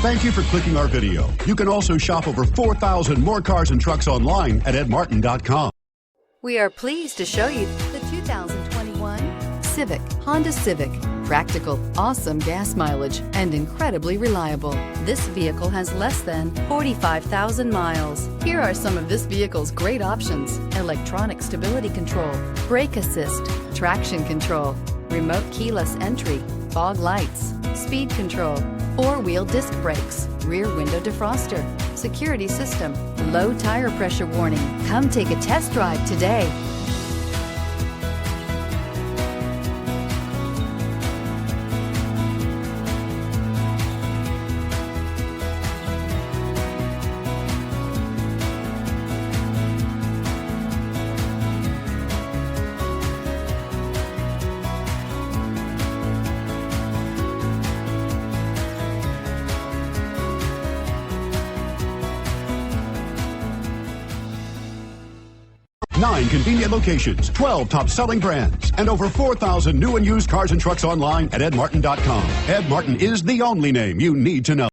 Thank you for clicking our video. You can also shop over 4,000 more cars and trucks online at edmartin.com. We are pleased to show you the 2021 Civic, Honda Civic. Practical, awesome gas mileage, and incredibly reliable. This vehicle has less than 45,000 miles. Here are some of this vehicle's great options: electronic stability control, brake assist, traction control, remote keyless entry, fog lights, speed control, four-wheel disc brakes, rear window defroster, security system, low tire pressure warning. Come take a test drive today. Nine convenient locations, 12 top-selling brands, and over 4,000 new and used cars and trucks online at edmartin.com. Ed Martin is the only name you need to know.